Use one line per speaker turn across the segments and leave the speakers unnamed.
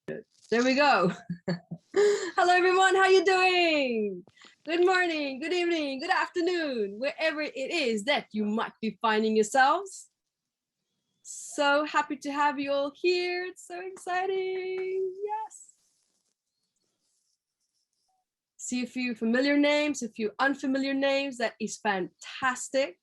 There we go. Hello, everyone. How you doing? Good morning, good evening, good afternoon, wherever it is that you might be finding yourselves. So happy to have you all here. It's so exciting. Yes. See a few familiar names, a few unfamiliar names. That is fantastic.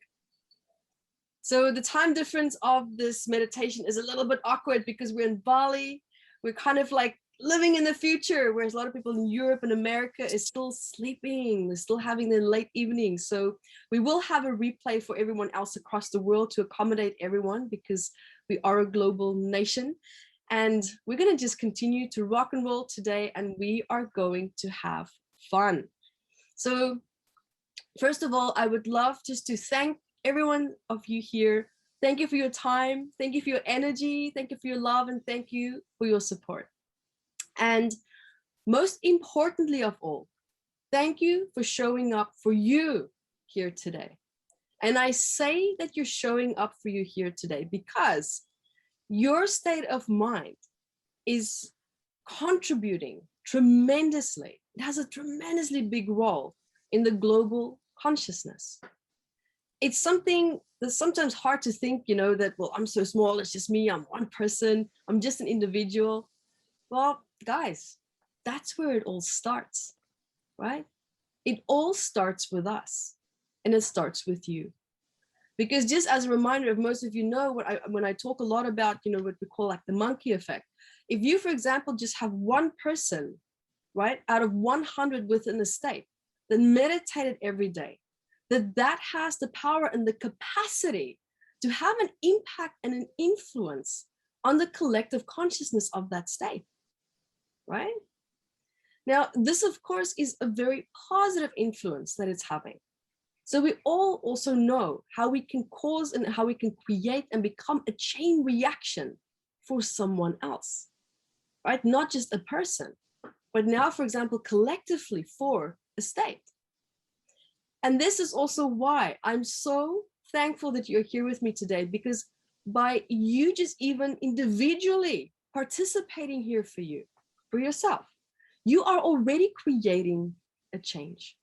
So the time difference of this meditation is a little bit awkward because we're in Bali. We're kind of like living in the future, whereas a lot of people in Europe and America is still sleeping. They're still having their late evenings. So we will have a replay for everyone else across the world to accommodate everyone because we are a global nation. And we're going to just continue to rock and roll today, and we are going to have fun. So first of all, I would love just to thank everyone of you here. Thank you for your time. Thank you for your energy. Thank you for your love, and thank you for your support. And most importantly of all, thank you for showing up for you here today. And I say that you're showing up for you here today because your state of mind is contributing tremendously. It has a tremendously big role in the global consciousness. It's something that's sometimes hard to think, you know, that, well, I'm so small, it's just me, I'm one person, I'm just an individual. Well, guys, that's where it all starts, right? It all starts with us, and it starts with you. Because just as a reminder, if most of you know, when I talk a lot about, you know, what we call like the monkey effect, if you, for example, just have one person, right, out of 100 within a state that meditated every day, that has the power and the capacity to have an impact and an influence on the collective consciousness of that state, right? Now, this, of course, is a very positive influence that it's having. So we all also know how we can cause and how we can create and become a chain reaction for someone else, right? Not just a person, but now, for example, collectively for a state. And this is also why I'm so thankful that you're here with me today, because by you just even individually participating here for yourself, you are already creating a change.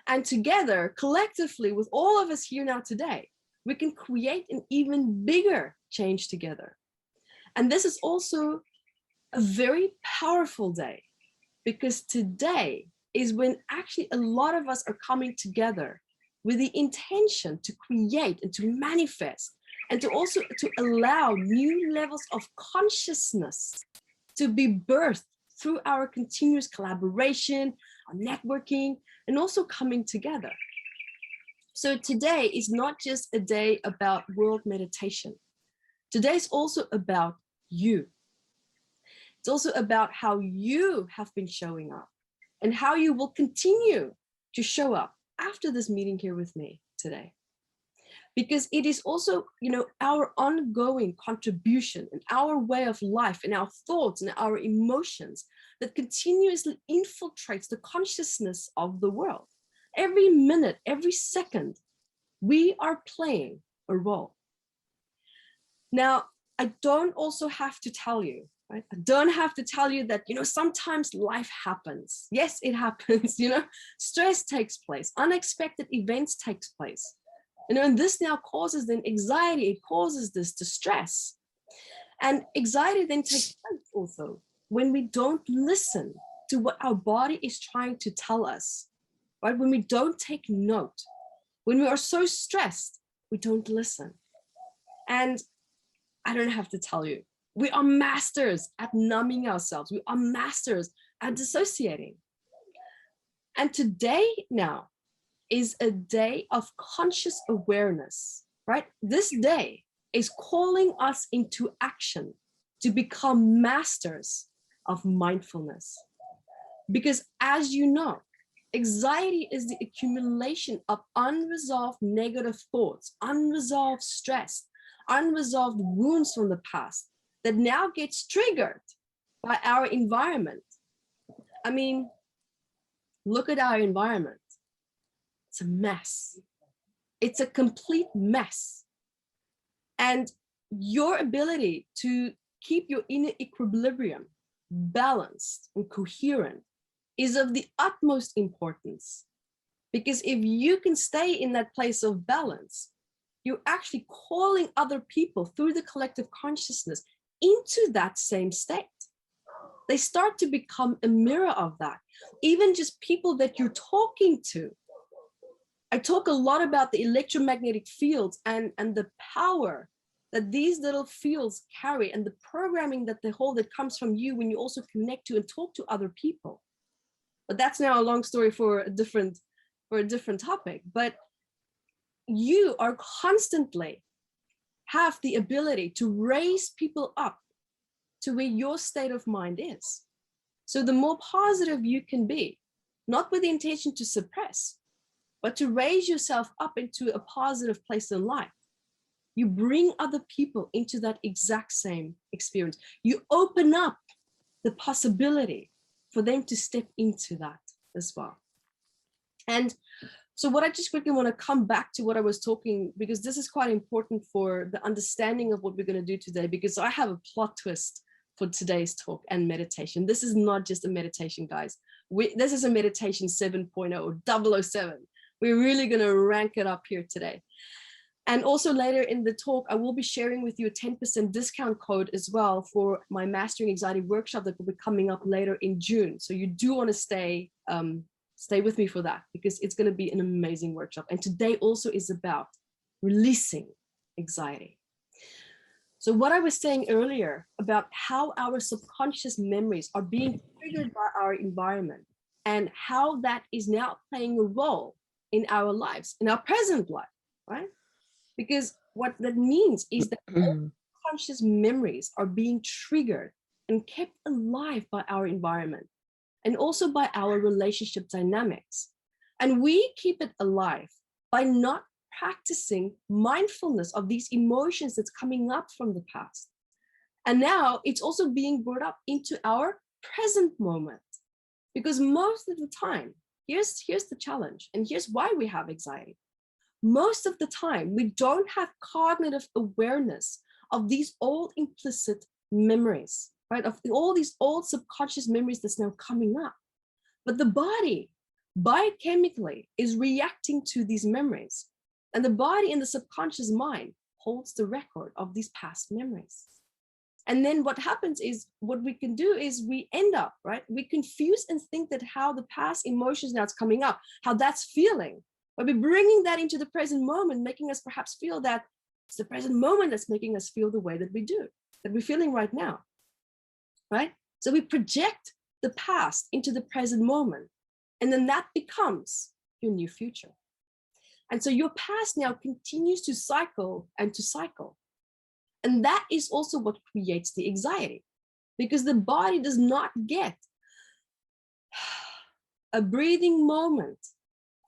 And together, collectively, with all of us here now today, we can create an even bigger change together. And this is also a very powerful day, because today is when actually a lot of us are coming together with the intention to create and to manifest and to also to allow new levels of consciousness to be birthed through our continuous collaboration, our networking, and also coming together. So today is not just a day about world meditation. Today is also about you. It's also about how you have been showing up and how you will continue to show up after this meeting here with me today. Because it is also, you know, our ongoing contribution and our way of life and our thoughts and our emotions that continuously infiltrates the consciousness of the world. Every minute, every second, we are playing a role. Now, I don't also have to tell you, right? I don't have to tell you that, you know, sometimes life happens. Yes, it happens, you know, stress takes place, unexpected events takes place. You know, and this now causes then anxiety, it causes this distress. And anxiety then takes place also when we don't listen to what our body is trying to tell us, right? When we don't take note, when we are so stressed, we don't listen. And I don't have to tell you, we are masters at numbing ourselves. We are masters at dissociating. And today now is a day of conscious awareness, right? This day is calling us into action to become masters of mindfulness. Because as you know, anxiety is the accumulation of unresolved negative thoughts, unresolved stress, unresolved wounds from the past that now gets triggered by our environment. I mean, look at our environment. It's a mess. It's a complete mess. And your ability to keep your inner equilibrium balanced and coherent is of the utmost importance. Because if you can stay in that place of balance, you're actually calling other people through the collective consciousness into that same state. They start to become a mirror of that. Even just people that you're talking to. I talk a lot about the electromagnetic fields and the power that these little fields carry and the programming that they hold that comes from you when you also connect to and talk to other people. But that's now a long story for a different topic. But you are constantly have the ability to raise people up to where your state of mind is. So the more positive you can be, not with the intention to suppress, but to raise yourself up into a positive place in life, you bring other people into that exact same experience. You open up the possibility for them to step into that as well. And so what I just quickly want to come back to what I was talking, because this is quite important for the understanding of what we're going to do today, because I have a plot twist for today's talk and meditation. This is not just a meditation, guys. This is a meditation 7.0 or 007. We're really going to rank it up here today. And also later in the talk, I will be sharing with you a 10% discount code as well for my Mastering Anxiety workshop that will be coming up later in June. So you do want to stay with me for that, because it's going to be an amazing workshop. And today also is about releasing anxiety. So what I was saying earlier about how our subconscious memories are being triggered by our environment and how that is now playing a role in our lives, in our present life, right? Because what that means is that all conscious memories are being triggered and kept alive by our environment and also by our relationship dynamics. And we keep it alive by not practicing mindfulness of these emotions that's coming up from the past. And now it's also being brought up into our present moment. Because most of the time, here's the challenge, and here's why we have anxiety. Most of the time, we don't have cognitive awareness of these old implicit memories, right? Of all these old subconscious memories that's now coming up. But the body, biochemically, is reacting to these memories. And the body and the subconscious mind holds the record of these past memories. And then what happens is, what we can do is we end up, right? We confuse and think that how the past emotions now it's coming up, how that's feeling. But we're bringing that into the present moment, making us perhaps feel that it's the present moment that's making us feel the way that we do, that we're feeling right now, right? So we project the past into the present moment, and then that becomes your new future. And so your past now continues to cycle and to cycle. And that is also what creates the anxiety, because the body does not get a breathing moment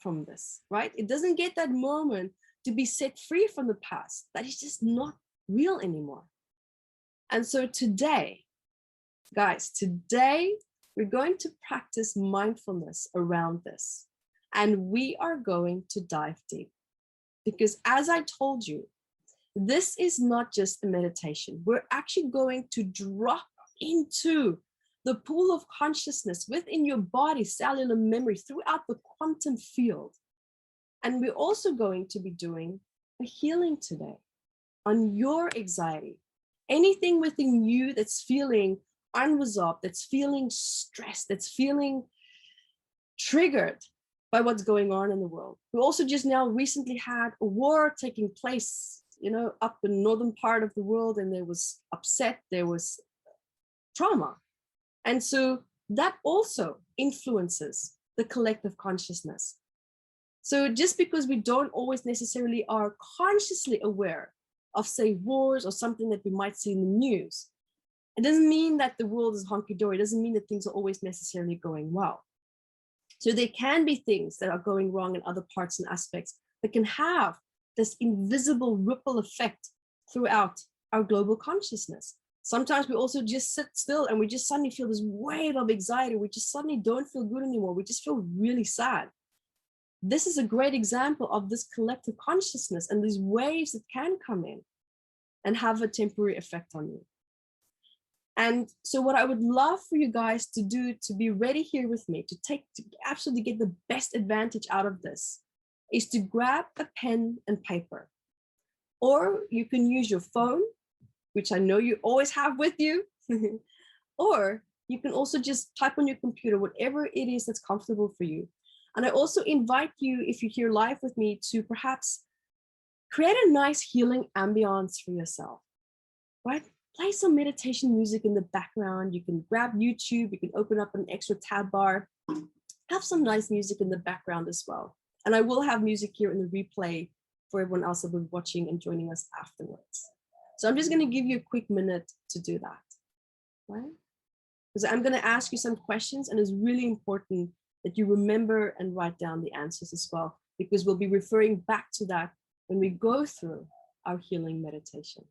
from this, right? It doesn't get that moment to be set free from the past. That is just not real anymore. And so today, guys, we're going to practice mindfulness around this. And we are going to dive deep. Because as I told you, this is not just a meditation. We're actually going to drop into the pool of consciousness within your body, cellular memory, throughout the quantum field. And we're also going to be doing a healing today on your anxiety. Anything within you that's feeling unresolved, that's feeling stressed, that's feeling triggered by what's going on in the world. We also just now recently had a war taking place, up in the northern part of the world, and there was upset, there was trauma. And so that also influences the collective consciousness. So just because we don't always necessarily are consciously aware of, say, wars or something that we might see in the news, it doesn't mean that the world is hunky-dory. It doesn't mean that things are always necessarily going well. So there can be things that are going wrong in other parts and aspects that can have this invisible ripple effect throughout our global consciousness. Sometimes we also just sit still and we just suddenly feel this wave of anxiety. We just suddenly don't feel good anymore. We just feel really sad. This is a great example of this collective consciousness and these waves that can come in and have a temporary effect on you. And so what I would love for you guys to do, to be ready here with me, to absolutely get the best advantage out of this, is to grab a pen and paper. Or you can use your phone, which I know you always have with you. Or you can also just type on your computer, whatever it is that's comfortable for you. And I also invite you, if you're here live with me, to perhaps create a nice healing ambiance for yourself, right? Play some meditation music in the background. You can grab YouTube, you can open up an extra tab bar, have some nice music in the background as well. And I will have music here in the replay for everyone else that will be watching and joining us afterwards. So I'm just going to give you a quick minute to do that, right? Because I'm going to ask you some questions, and it's really important that you remember and write down the answers as well, because we'll be referring back to that when we go through our healing meditation.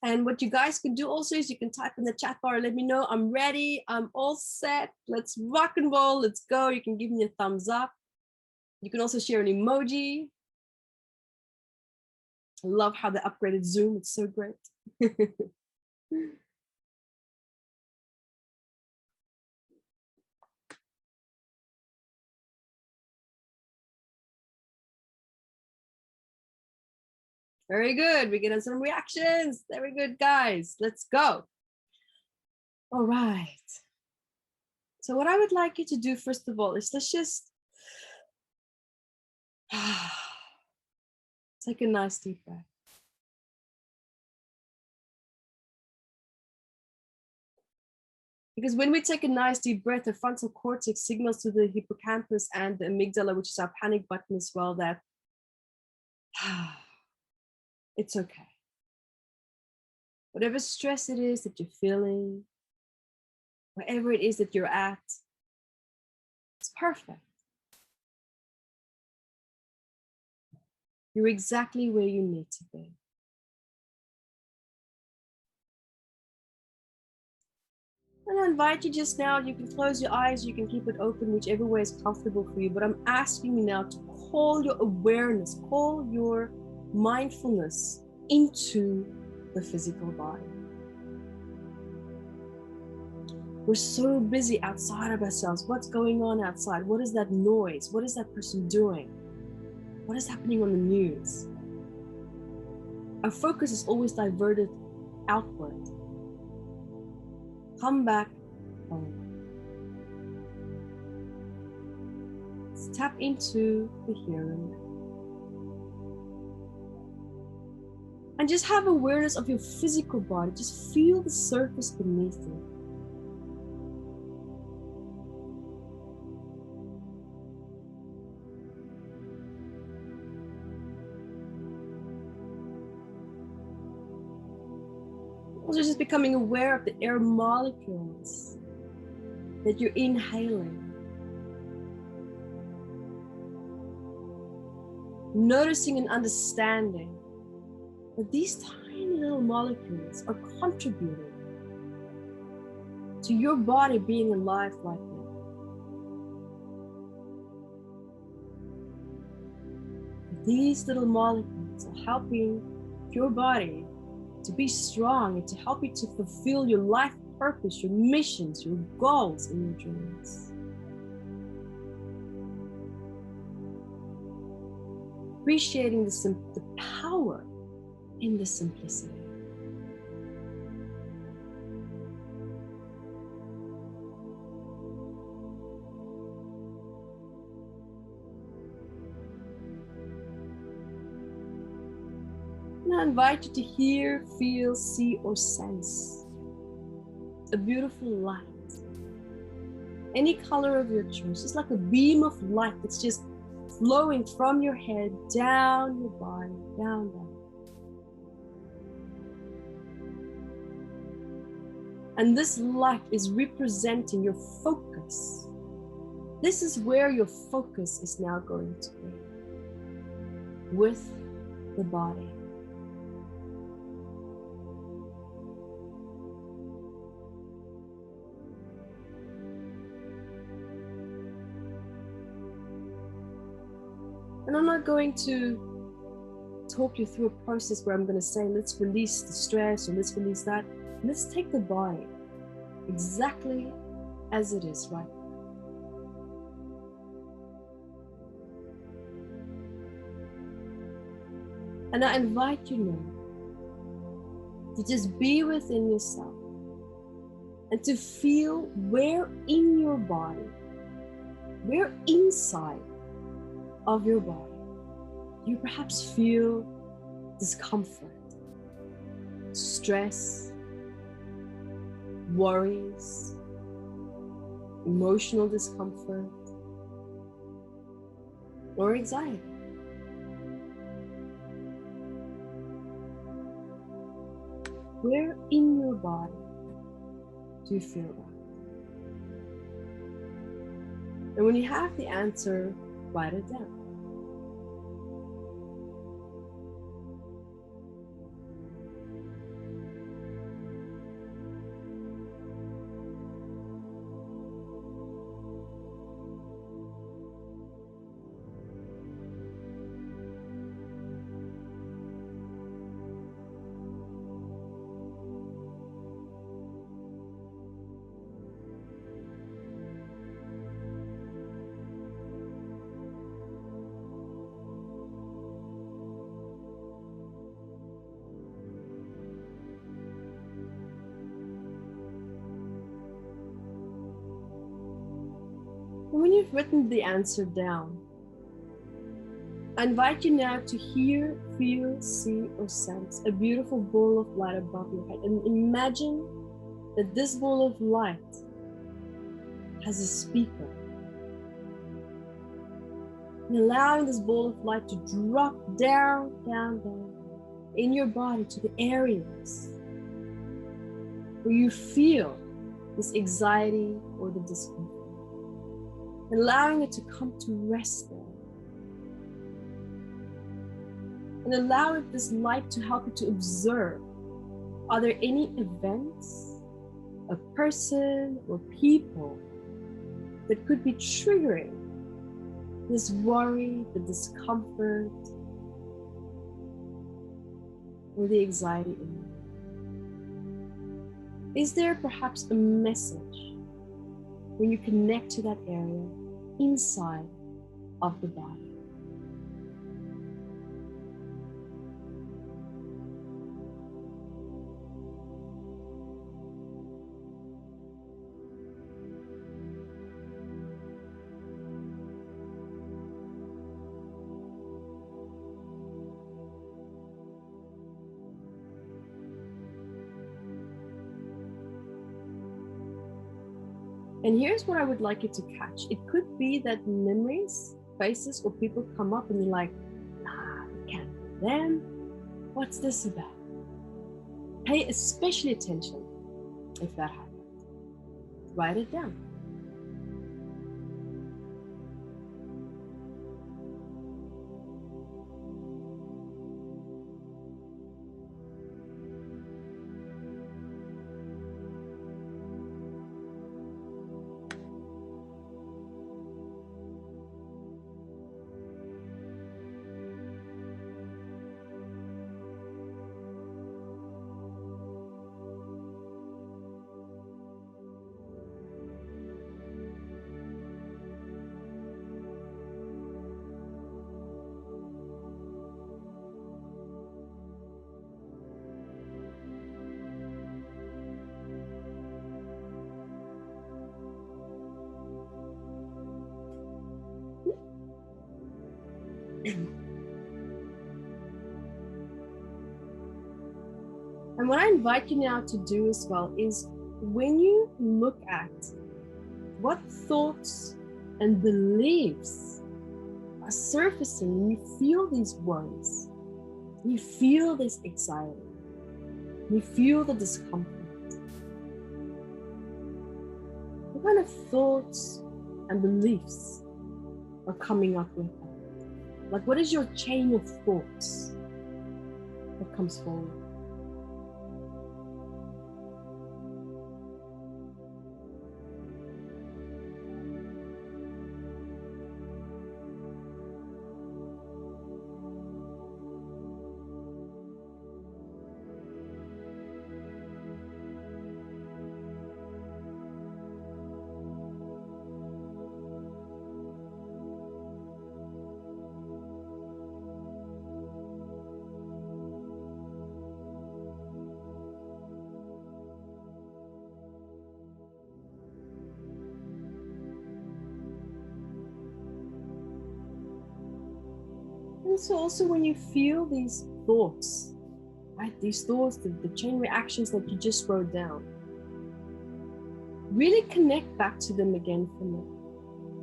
And what you guys can do also is you can type in the chat bar, let me know I'm ready, I'm all set, let's rock and roll, let's go. You can give me a thumbs up. You can also share an emoji. I love how they upgraded Zoom, it's so great. Very good, we get some reactions. Very good, guys, let's go. All right. So what I would like you to do, first of all, is let's just take a nice deep breath. Because when we take a nice deep breath, the frontal cortex signals to the hippocampus and the amygdala, which is our panic button as well, that it's okay. Whatever stress it is that you're feeling, wherever it is that you're at, it's perfect. You're exactly where you need to be. And I invite you just now, you can close your eyes, you can keep it open, whichever way is comfortable for you. But I'm asking you now to call your awareness, call your mindfulness into the physical body. We're so busy outside of ourselves. What's going on outside? What is that noise? What is that person doing? What is happening on the news? Our focus is always diverted outward. Come back home. Let's tap into the here and now. And just have awareness of your physical body. Just feel the surface beneath it. Also just becoming aware of the air molecules that you're inhaling. Noticing and understanding that these tiny little molecules are contributing to your body being alive right now. These little molecules are helping your body to be strong and to help you to fulfill your life purpose, your missions, your goals, and your dreams. Appreciating the power in the simplicity. And I invite you to hear, feel, see, or sense a beautiful light. Any color of your choice, just like a beam of light that's just flowing from your head down your body, down. And this light is representing your focus. This is where your focus is now going to be, with the body. And I'm not going to talk you through a process where I'm going to say, let's release the stress or let's release that. Let's take the body exactly as it is right now. And I invite you now to just be within yourself and to feel where in your body, where inside of your body, you perhaps feel discomfort, stress, worries, emotional discomfort, or anxiety. Where in your body do you feel that? And when you have the answer, write it down. And when you've written the answer down, I invite you now to hear, feel, see, or sense a beautiful ball of light above your head. And imagine that this ball of light has a speaker. And allowing this ball of light to drop down, down, down in your body to the areas where you feel this anxiety or the discomfort. Allowing it to come to rest there. And allow this light to help you to observe. Are there any events, a person, or people that could be triggering this worry, the discomfort, or the anxiety in you? Is there perhaps a message when you connect to that area inside of the body? And here's what I would like you to catch. It could be that memories, faces, or people come up and you're like, nah, it can't be them. What's this about? Pay especially attention if that happens. Write it down. And what I invite you now to do as well is when you look at what thoughts and beliefs are surfacing, when you feel these worries, you feel this anxiety, you feel the discomfort, what kind of thoughts and beliefs are coming up with that? Like, what is your chain of thoughts that comes forward? Also when you feel these thoughts, right? These thoughts, the chain reactions that you just wrote down, really connect back to them again for me.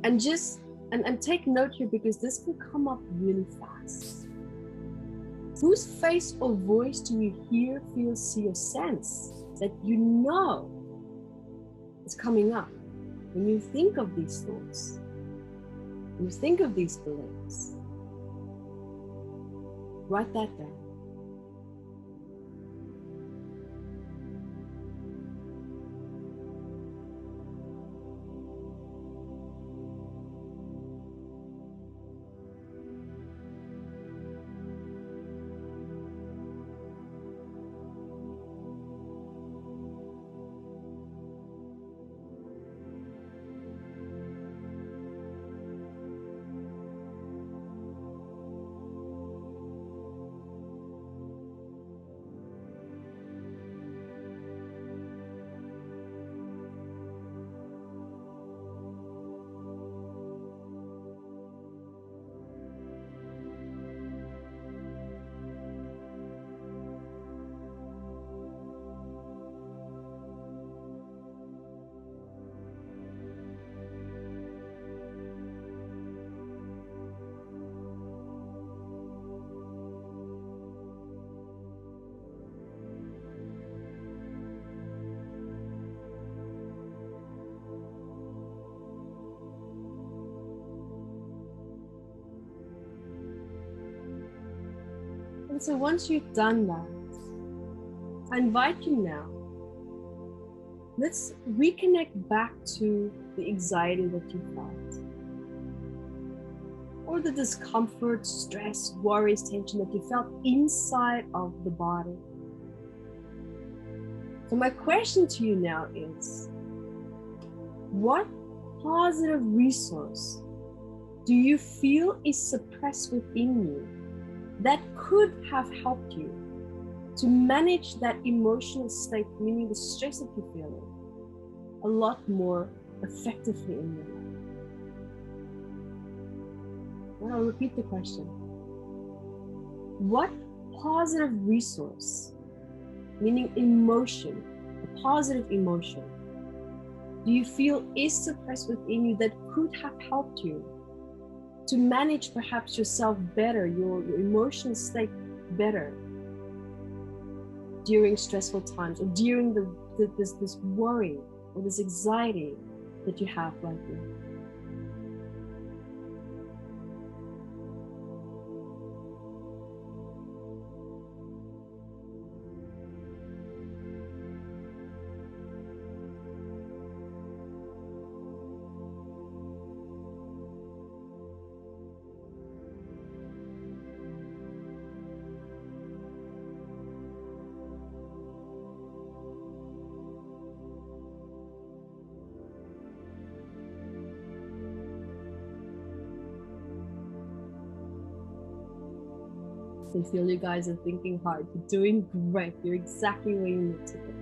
And just, and take note here, because this can come up really fast. Whose face or voice do you hear, feel, see, or sense that you know is coming up when you think of these thoughts, when you think of these beliefs? Write that down. And so once you've done that, I invite you now, let's reconnect back to the anxiety that you felt, or the discomfort, stress, worries, tension that you felt inside of the body. So my question to you now is, what positive resource do you feel is suppressed within you that could have helped you to manage that emotional state, meaning the stress that you're feeling, a lot more effectively in your life? Well, I'll repeat the question. What positive resource, meaning emotion, a positive emotion, do you feel is suppressed within you that could have helped you to manage perhaps yourself better, your emotional state better during stressful times, or during this worry or this anxiety that you have right now? I feel you guys are thinking hard. You're doing great. You're exactly where you need to be.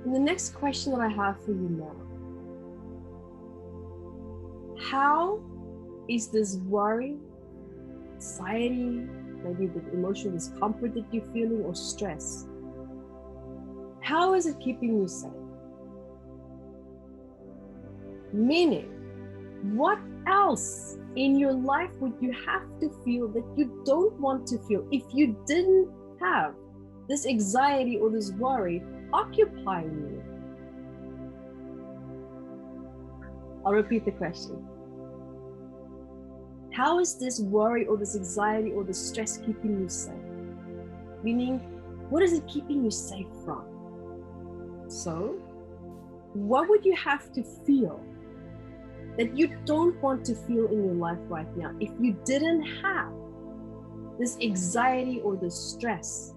And the next question that I have for you now, how is this worry, anxiety, maybe the emotional discomfort that you're feeling, or stress, how is it keeping you safe? Meaning, what else in your life would you have to feel that you don't want to feel if you didn't have this anxiety or this worry occupying you? I'll repeat the question. How is this worry or this anxiety or this stress keeping you safe? Meaning, what is it keeping you safe from? So, what would you have to feel that you don't want to feel in your life right now if you didn't have this anxiety or this stress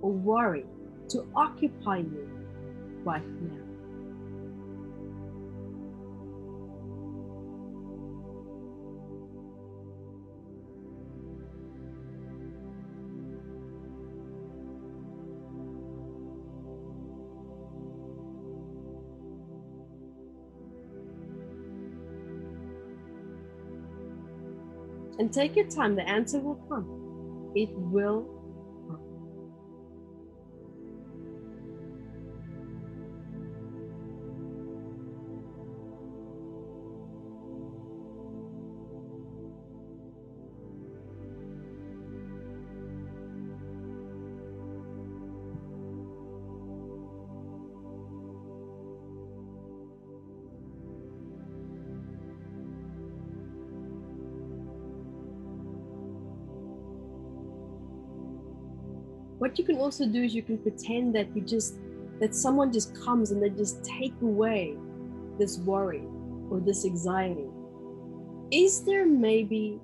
or worry to occupy you right now. And take your time, the answer will come. It will come. What you can also do is you can pretend that that someone just comes and they just take away this worry or this anxiety. Is there maybe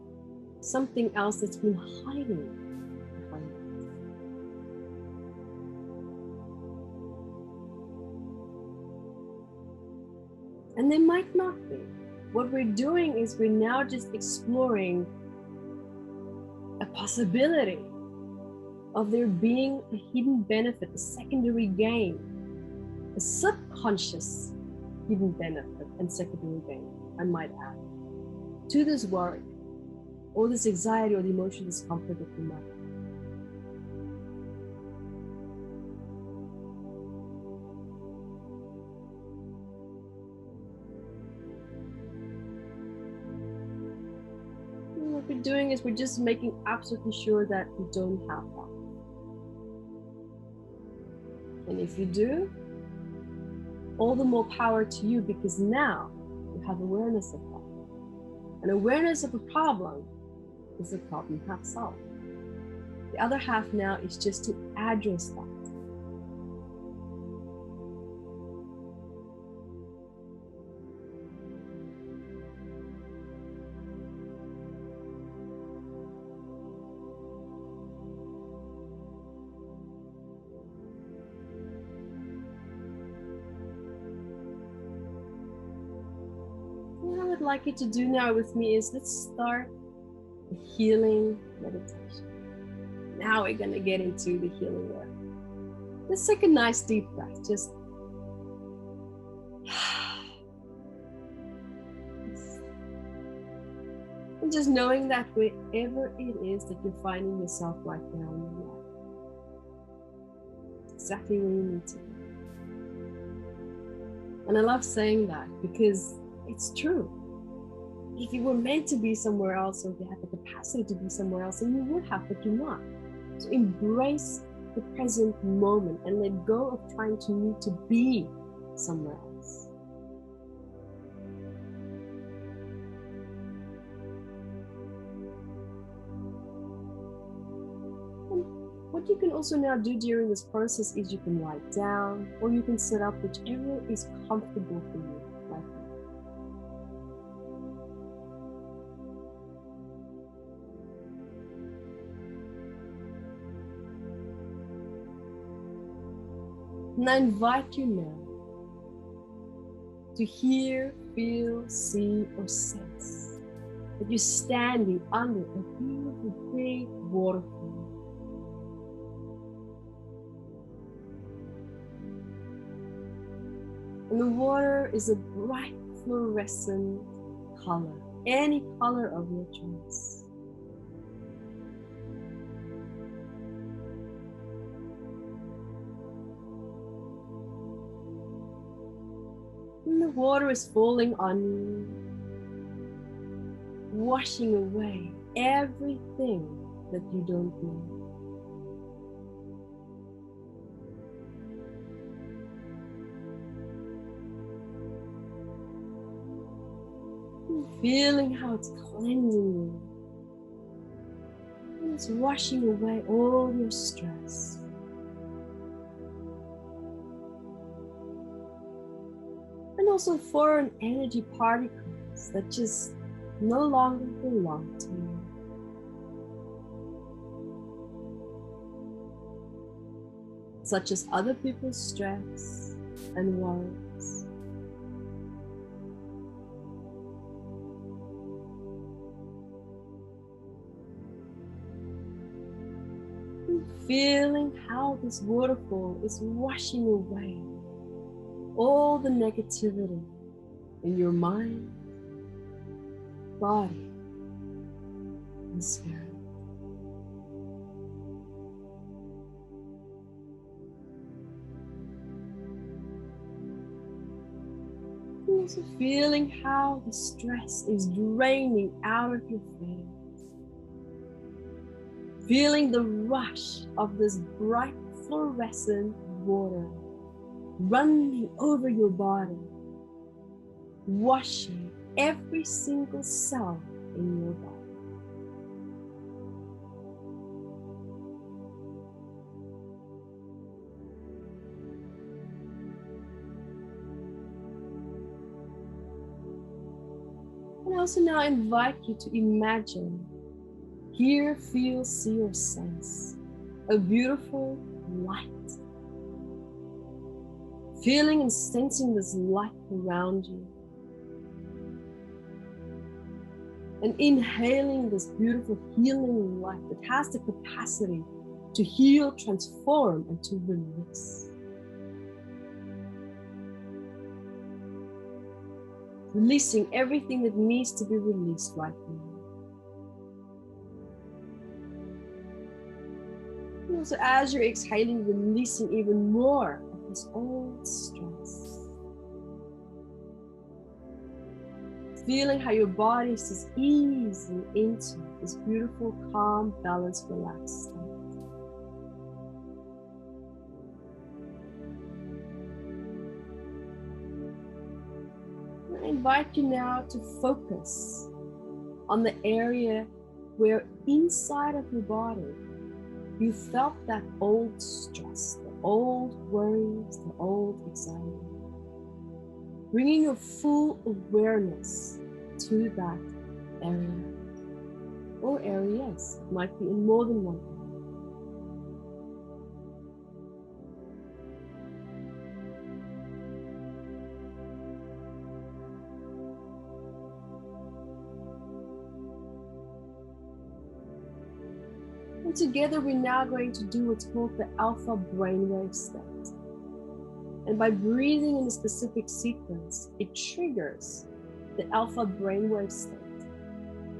something else that's been hiding behind it? And there might not be. What we're doing is we're now just exploring a possibility of there being a hidden benefit, a secondary gain, a subconscious hidden benefit and secondary gain, I might add, to this worry, or this anxiety, or the emotional discomfort that you might have. And what we're doing is we're just making absolutely sure that we don't have that. And if you do, all the more power to you, because now you have awareness of that. And awareness of a problem is the problem half solved. The other half now is just to address that. What I would like you to do now with me is let's start the healing meditation. Now we're going to get into the healing work. Let's take a nice deep breath. Just and just knowing that wherever it is that you're finding yourself right now in your life, exactly where you need to be. And I love saying that because it's true. If you were meant to be somewhere else, or if you had the capacity to be somewhere else, then you would have, but you're not. So embrace the present moment and let go of trying to need to be somewhere else. And what you can also now do during this process is you can lie down, or you can sit up, whichever is comfortable for you. And I invite you now to hear, feel, see, or sense that you're standing under a beautiful big waterfall. And the water is a bright fluorescent color, any color of your choice. And the water is falling on you, washing away everything that you don't need. Feeling how it's cleansing you. And it's washing away all your stress. And also foreign energy particles that just no longer belong to you. such as other people's stress and worries. Feeling how this waterfall is washing away all the negativity in your mind, body, and spirit. Also feeling how the stress is draining out of your face. Feeling the rush of this bright fluorescent water running over your body, washing every single cell in your body. I also now invite you to imagine, hear, feel, see, or sense a beautiful light. Feeling and sensing this light around you. And inhaling this beautiful healing light that has the capacity to heal, transform, and to release. Releasing everything that needs to be released right now. And also, as you're exhaling, releasing even more of this old stress. Feeling how your body is just easing into this beautiful, calm, balanced, relaxed state. I invite you now to focus on the area where inside of your body you felt that old stress, the old worries, the old anxiety. Bringing your full awareness to that area or areas. It might be in more than one area. And together we're now going to do what's called the alpha brainwave state. And by breathing in a specific sequence, it triggers the alpha brainwave state,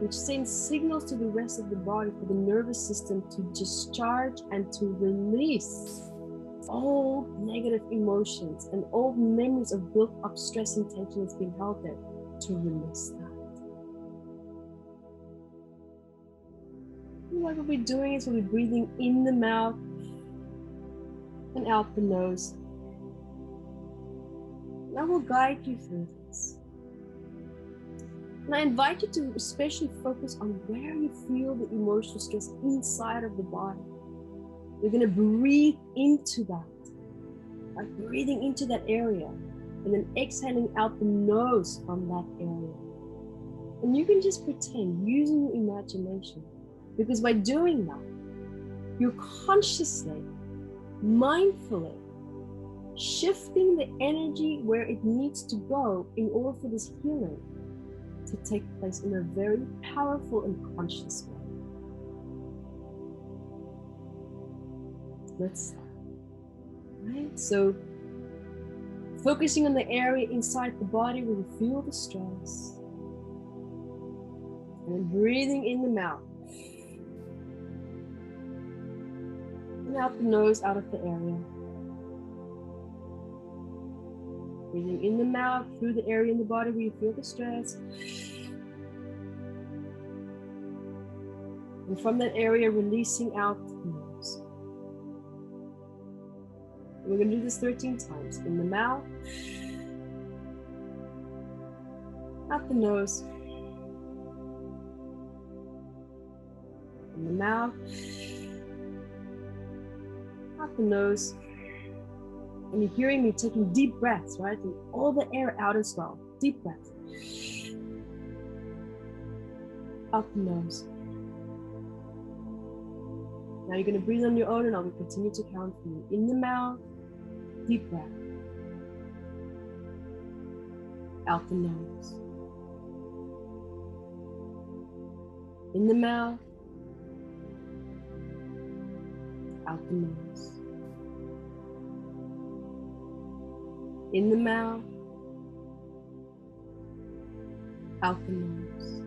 which sends signals to the rest of the body for the nervous system to discharge and to release old negative emotions and old memories of built up stress and tension that's been held there, to release that. And what we'll be doing is we'll be breathing in the mouth and out the nose. And I will guide you through this. And I invite you to especially focus on where you feel the emotional stress inside of the body. You're going to breathe into that, like breathing into that area, and then exhaling out the nose from that area. And you can just pretend, using your imagination, because by doing that, you're consciously, mindfully shifting the energy where it needs to go in order for this healing to take place in a very powerful and conscious way. Let's start. Right? So, focusing on the area inside the body where you feel the stress. And breathing in the mouth. And out the nose, out of the area. Breathing in the mouth, through the area in the body where you feel the stress. And from that area, releasing out the nose. And we're going to do this 13 times. In the mouth, out the nose, in the mouth, out the nose. And you're hearing me taking deep breaths, right? And all the air out as well. Deep breath. Out the nose. Now you're going to breathe on your own, and I will continue to count for you. In the mouth, deep breath. Out the nose. In the mouth, out the nose. In the mouth, out the nose.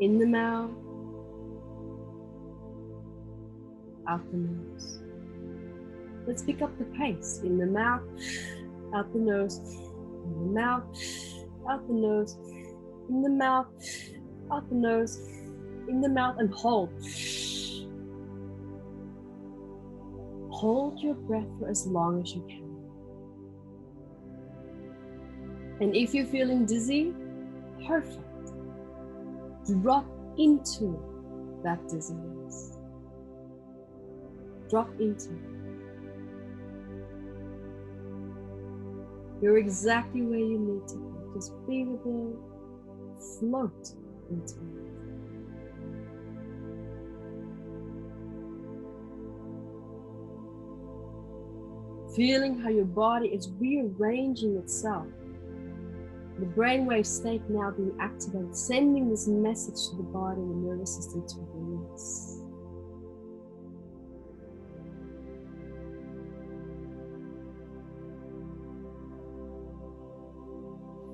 In the mouth, out the nose. Let's pick up the pace. In the mouth, out the nose. In the mouth, out the nose. In the mouth, out the nose. In the mouth, and hold. Hold your breath for as long as you can. And if you're feeling dizzy, perfect. Drop into that dizziness. Drop into it. You're exactly where you need to be. Just be with it. Float into it. Feeling how your body is rearranging itself. The brainwave state now being activated, sending this message to the body and the nervous system to release.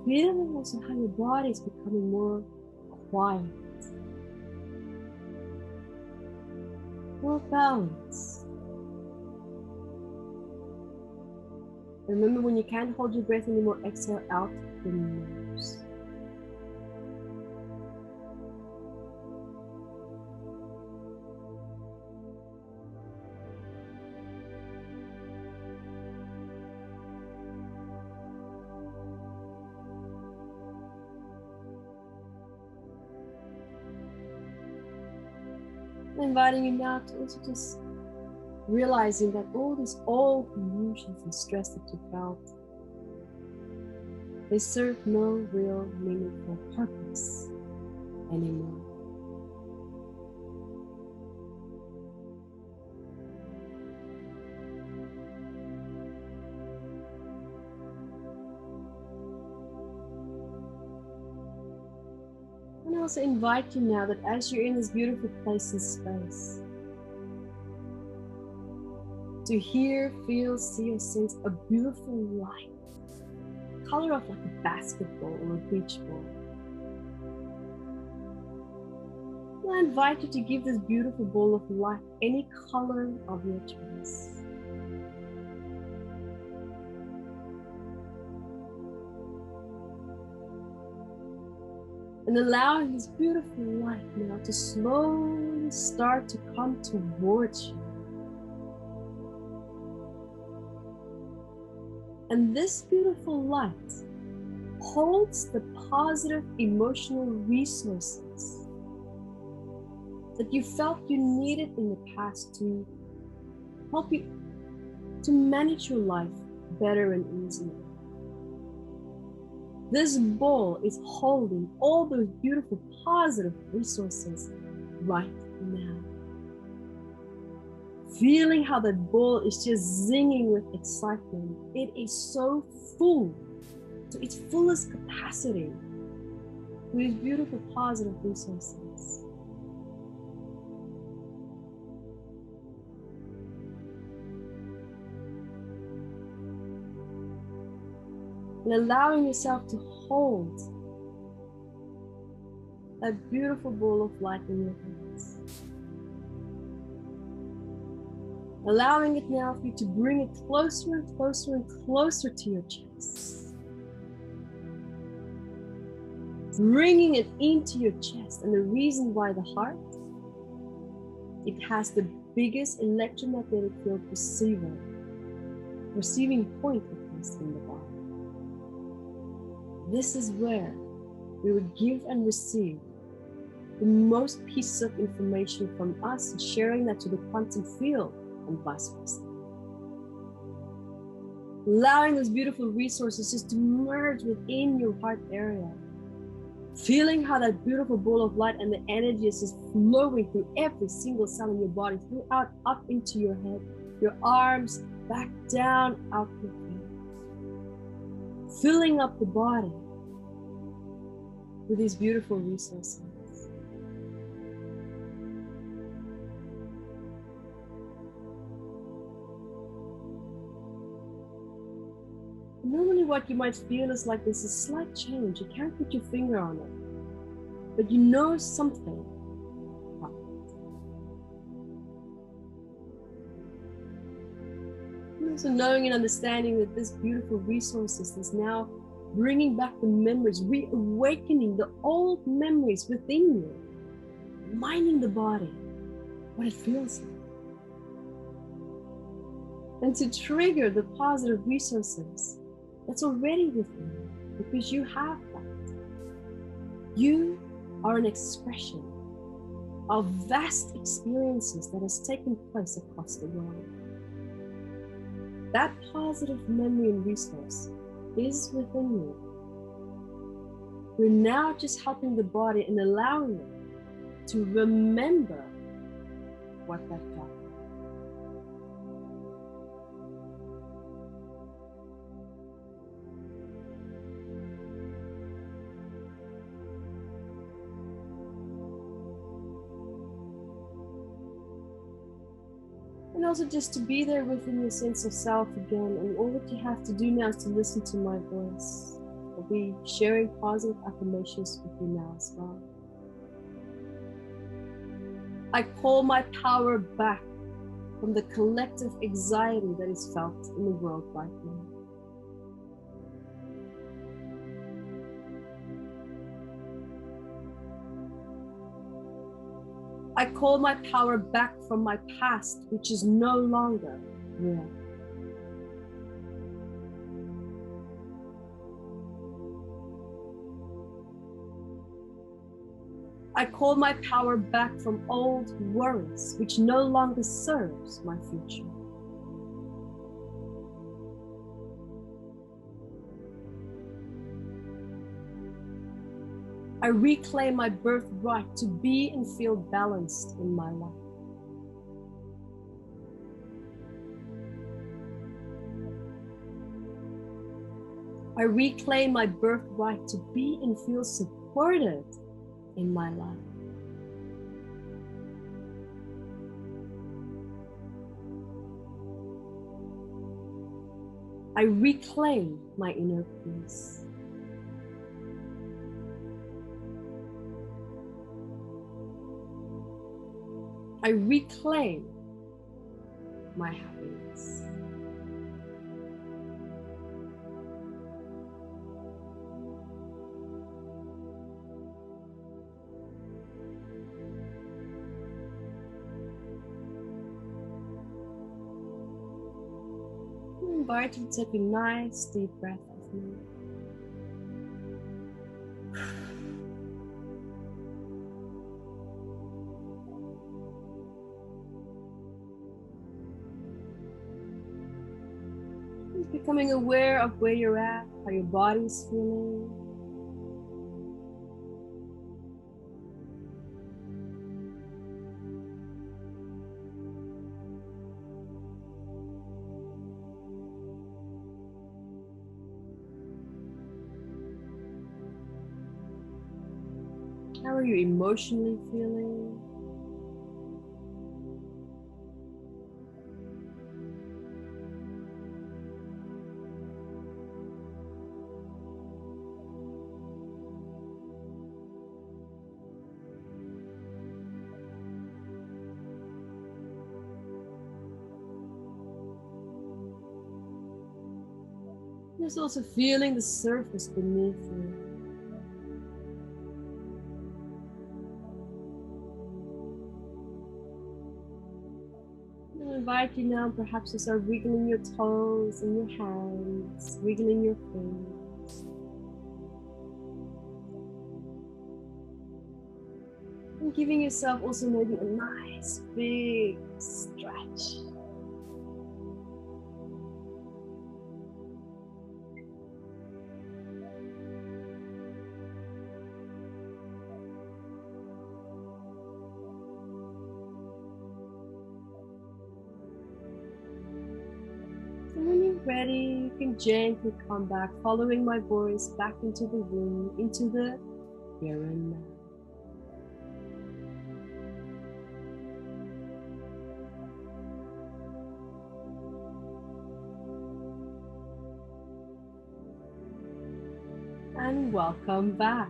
Feeling also how your body is becoming more quiet, more balanced. Remember, when you can't hold your breath anymore, exhale out the nose. I'm inviting you now to also just realizing that all these old emotions and stress that you felt, they serve no real meaningful purpose anymore. And I also invite you now that as you're in this beautiful place and space, to hear, feel, see, or sense a beautiful light, color of like a basketball or a beach ball. I invite you to give this beautiful ball of light any color of your choice. And allowing this beautiful light now to slowly start to come towards you. And this beautiful light holds the positive emotional resources that you felt you needed in the past to help you to manage your life better and easier. This ball is holding all those beautiful positive resources right now. Feeling how that ball is just zinging with excitement. It is so full to its fullest capacity with these beautiful positive resources. And allowing yourself to hold that beautiful ball of light in your hands. Allowing it now for you to bring it closer and closer and closer to your chest. Bringing it into your chest. And the reason why the heart, it has the biggest electromagnetic field receiving point at least in the body. This is where we will give and receive the most pieces of information from us, and sharing that to the quantum field and vice versa. Allowing those beautiful resources just to merge within your heart area. Feeling how that beautiful ball of light and the energy is just flowing through every single cell in your body, throughout, up into your head, your arms, back down, out your feet. Filling up the body with these beautiful resources. Normally what you might feel is like there's a slight change. You can't put your finger on it, but you know something. And also knowing and understanding that this beautiful resources is now bringing back the memories, reawakening the old memories within you, reminding the body what it feels like. And to trigger the positive resources that's already within you, because you have that. You are an expression of vast experiences that has taken place across the world. That positive memory and resource is within you. We're now just helping the body and allowing it to remember what that felt. And also just to be there within your sense of self again. And all that you have to do now is to listen to my voice. I'll be sharing positive affirmations with you now as well. I call my power back from the collective anxiety that is felt in the world right now. I call my power back from my past, which is no longer real. I call my power back from old worries, which no longer serves my future. I reclaim my birthright to be and feel balanced in my life. I reclaim my birthright to be and feel supported in my life. I reclaim my inner peace. I reclaim my happiness. I invite you to take a nice deep breath with me. Becoming aware of where you're at, how your body's feeling. How are you emotionally feeling? There's also feeling the surface beneath you. I invite you now perhaps to start wiggling your toes and your hands, wiggling your feet. And giving yourself also maybe a nice big stretch. ready, you can gently come back, following my voice back into the room, into the here and now. And welcome back.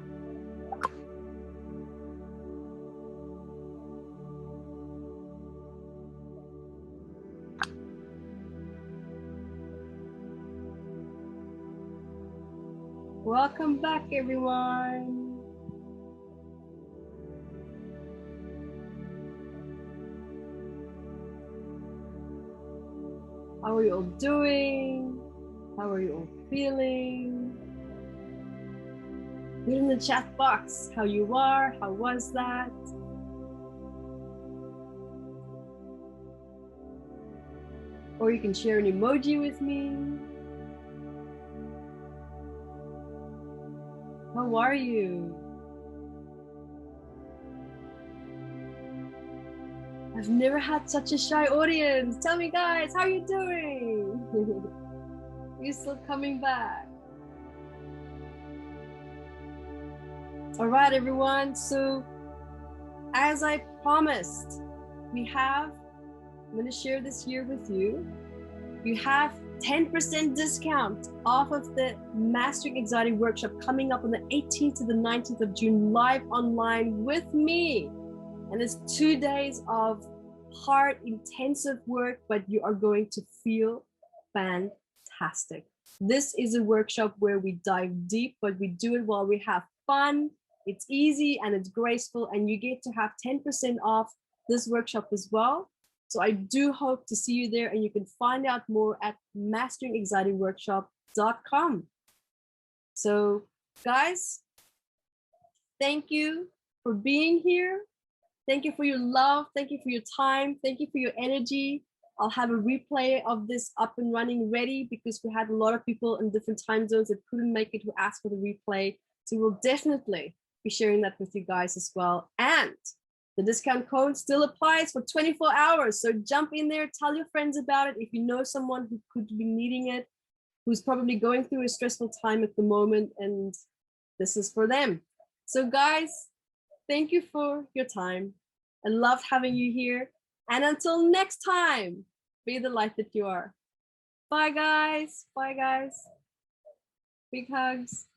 Welcome back, everyone. How are you all doing? How are you all feeling? Put in the chat box how you are, how was that? Or you can share an emoji with me. How are you? I've never had such a shy audience. Tell me, guys, how are you doing? Are you still coming back? All right, everyone. So as I promised, I'm going to share this here with you. You have 10% discount off of the Mastering Anxiety workshop coming up on the 18th to the 19th of June, live online with me. And it's 2 days of hard, intensive work, but you are going to feel fantastic. This is a workshop where we dive deep, but we do it while we have fun. It's easy and it's graceful, and you get to have 10% off this workshop as well. So I do hope to see you there, and you can find out more at masteringanxietyworkshop.com. So guys, thank you for being here. Thank you for your love. Thank you for your time. Thank you for your energy. I'll have a replay of this up and running ready, because we had a lot of people in different time zones that couldn't make it who asked for the replay. So we'll definitely be sharing that with you guys as well. And the discount code still applies for 24 hours. So jump in there, tell your friends about it. If you know someone who could be needing it, who's probably going through a stressful time at the moment, and this is for them. So guys, thank you for your time. I loved having you here. And until next time, be the light that you are. Bye, guys. Bye, guys. Big hugs.